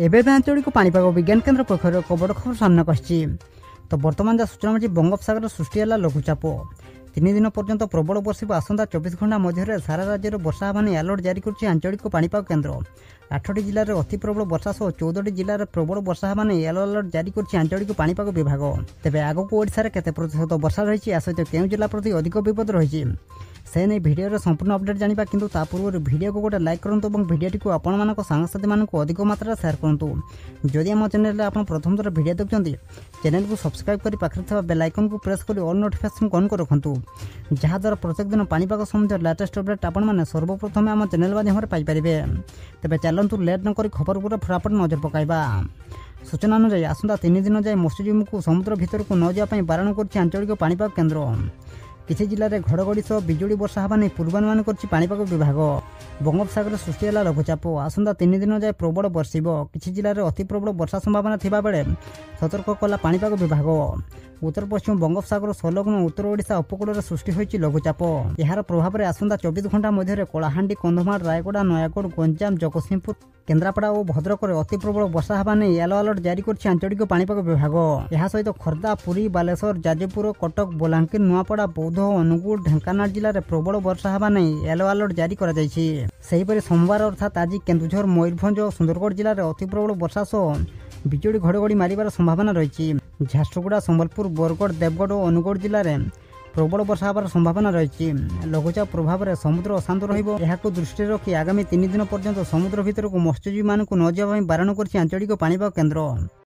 ଏବେ ଆଞ୍ଚଳିକ ପାଣିପାଗ ବିଜ୍ଞାନ କେନ୍ଦ୍ର ପକ୍ଷରୁ ଏକ ବଡ଼ ଖବର ସାମ୍ନାକୁ ଆସିଛି। ତ ବର୍ତ୍ତମାନ ଯାହା ସୂଚନା ମିଳିଛି, ବଙ୍ଗୋପସାଗରରେ ସୃଷ୍ଟି ହେଲା ଲଘୁଚାପ। 3 ଦିନ ପର୍ଯ୍ୟନ୍ତ ପ୍ରବଳ ବର୍ଷିବ। ଆସନ୍ତା 24 ଘଣ୍ଟା ମଧ୍ୟରେ ସାରା ରାଜ୍ୟରେ ବର୍ଷା ହେବା ନେଇ ଆଲର୍ଟ ଜାରି କରିଛି ଆଞ୍ଚଳିକ ପାଣିପାଗ କେନ୍ଦ୍ର। 8ଟି ଜିଲ୍ଲାରେ ଅତି ପ୍ରବଳ ବର୍ଷା ସହ 14ଟି ଜିଲ୍ଲାରେ ପ୍ରବଳ ବର୍ଷା ହେବା ନେଇ ୟେଲୋ ଆଲର୍ଟ ଜାରି କରିଛି ଆଞ୍ଚଳିକ ପାଣିପାଗ ବିଭାଗ। ତେବେ ଆଗକୁ ଓଡ଼ିଶାରେ କେତେ ପ୍ରତିଶତ ବର୍ଷା ରହିଛି, ଏହା ସହିତ କେଉଁ ଜିଲ୍ଲା ପ୍ରତି ଅଧିକ ବିପଦ ରହିଛି, ସେ ନେଇ ଭିଡ଼ିଓରେ ସମ୍ପୂର୍ଣ୍ଣ ଅପଡେଟ୍ ଜାଣିବା। କିନ୍ତୁ ତା ପୂର୍ବରୁ ଭିଡ଼ିଓକୁ ଗୋଟେ ଲାଇକ୍ କରନ୍ତୁ ଏବଂ ଭିଡ଼ିଓଟିକୁ ଆପଣମାନଙ୍କ ସାଙ୍ଗସାଥିମାନଙ୍କୁ ଅଧିକ ମାତ୍ରାରେ ସେୟାର କରନ୍ତୁ। ଯଦି ଆମ ଚ୍ୟାନେଲରେ ଆପଣ ପ୍ରଥମ ଥର ଭିଡ଼ିଓ ଦେଖୁଛନ୍ତି, ଚ୍ୟାନେଲକୁ ସବସ୍କ୍ରାଇବ୍ କରି ପାଖରେ ଥିବା ବେଲ୍ ଆଇକନ୍କୁ ପ୍ରେସ୍ କରି ଅଲ୍ ନୋଟିଫିକେସନ୍କୁ ଅନ୍ କରି ରଖନ୍ତୁ, ଯାହାଦ୍ୱାରା ପ୍ରତ୍ୟେକ ଦିନ ପାଣିପାଗ ସମ୍ବନ୍ଧୀୟ ଲାଟେଷ୍ଟ ଅପଡେଟ୍ ଆପଣମାନେ ସର୍ବପ୍ରଥମେ ଆମ ଚ୍ୟାନେଲ ମାଧ୍ୟମରେ ପାଇପାରିବେ। ତେବେ ଚାଲନ୍ତୁ ଲେଟ୍ ନକରି ଖବର ଉପରେ ଫଟାଫଟ ନଜର ପକାଇବା। ସୂଚନା ଅନୁଯାୟୀ ଆସନ୍ତା 3 ଦିନ ଯାଏ ମତ୍ସ୍ୟଜୀବୀଙ୍କୁ ସମୁଦ୍ର ଭିତରକୁ ନ ଯିବା ପାଇଁ ବାରଣ କରିଛି ଆଞ୍ଚଳିକ ପାଣିପାଗ କେନ୍ଦ୍ର। କିଛି ଜିଲ୍ଲାରେ ଘଡ଼ଘଡ଼ି ସହ ବିଜୁଳି ବର୍ଷା ହେବା ନେଇ ପୂର୍ବାନୁମାନ କରିଛି ପାଣିପାଗ ବିଭାଗ। ବଙ୍ଗୋପସାଗରରେ ସୃଷ୍ଟି ହେଲା ଲଘୁଚାପ। ଆସନ୍ତା 3 ଦିନ ଯାଏ ପ୍ରବଳ ବର୍ଷିବ। କିଛି ଜିଲ୍ଲାରେ ଅତି ପ୍ରବଳ ବର୍ଷା ସମ୍ଭାବନା ଥିବାବେଳେ ସତର୍କ କଲା ପାଣିପାଗ ବିଭାଗ। ଉତ୍ତର ପଶ୍ଚିମ ବଙ୍ଗୋପସାଗର ସଂଲଗ୍ନ ଉତ୍ତର ଓଡ଼ିଶା ଉପକୂଳରେ ସୃଷ୍ଟି ହୋଇଛି ଲଘୁଚାପ। ଏହାର ପ୍ରଭାବରେ ଆସନ୍ତା 24 ଘଣ୍ଟା ମଧ୍ୟରେ କଳାହାଣ୍ଡି, କନ୍ଧମାଳ, ରାୟଗଡ଼ା, ନୟାଗଡ଼, ଗଞ୍ଜାମ, ଜଗତସିଂହପୁର, କେନ୍ଦ୍ରାପଡ଼ା ଓ ଭଦ୍ରକରେ ଅତି ପ୍ରବଳ ବର୍ଷା ହେବା ନେଇ ୟେଲୋ ଆଲର୍ଟ ଜାରି କରିଛି ଆଞ୍ଚଳିକ ପାଣିପାଗ ବିଭାଗ। ଏହା ସହିତ ଖୋର୍ଦ୍ଧା, ପୁରୀ, ବାଲେଶ୍ୱର, ଯାଜପୁର, କଟକ, ବଲାଙ୍ଗୀର, ନୂଆପଡ଼ା, ବୌଦ୍ଧ, ଅନୁଗୁଳ, ଢେଙ୍କାନାଳ ଜିଲ୍ଲାରେ ପ୍ରବଳ ବର୍ଷା ହେବା ନେଇ ୟେଲୋ ଆଲର୍ଟ ଜାରି କରାଯାଇଛି। ସେହିପରି ସୋମବାର ଅର୍ଥାତ୍ ଆଜି କେନ୍ଦୁଝର, ମୟୂରଭଞ୍ଜ ଓ ସୁନ୍ଦରଗଡ଼ ଜିଲ୍ଲାରେ ଅତି ପ୍ରବଳ ବର୍ଷା ସହ ବିଜୁଳି ଘଡ଼ଘଡ଼ି ମାରିବାର ସମ୍ଭାବନା ରହିଛି। ଝାରସୁଗୁଡ଼ା, ସମ୍ବଲପୁର, ବରଗଡ଼, ଦେବଗଡ଼ ଓ ଅନୁଗୁଳ ଜିଲ୍ଲାରେ ପ୍ରବଳ ବର୍ଷା ହେବାର ସମ୍ଭାବନା ରହିଛି। ଲଘୁଚାପ ପ୍ରଭାବରେ ସମୁଦ୍ର ଅଶାନ୍ତ ରହିବ। ଏହାକୁ ଦୃଷ୍ଟିରେ ରଖି ଆଗାମୀ 3 ଦିନ ପର୍ଯ୍ୟନ୍ତ ସମୁଦ୍ର ଭିତରକୁ ମତ୍ସ୍ୟଜୀବୀମାନଙ୍କୁ ନ ଯିବା ପାଇଁ ବାରଣ କରିଛି ଆଞ୍ଚଳିକ ପାଣିପାଗ କେନ୍ଦ୍ର।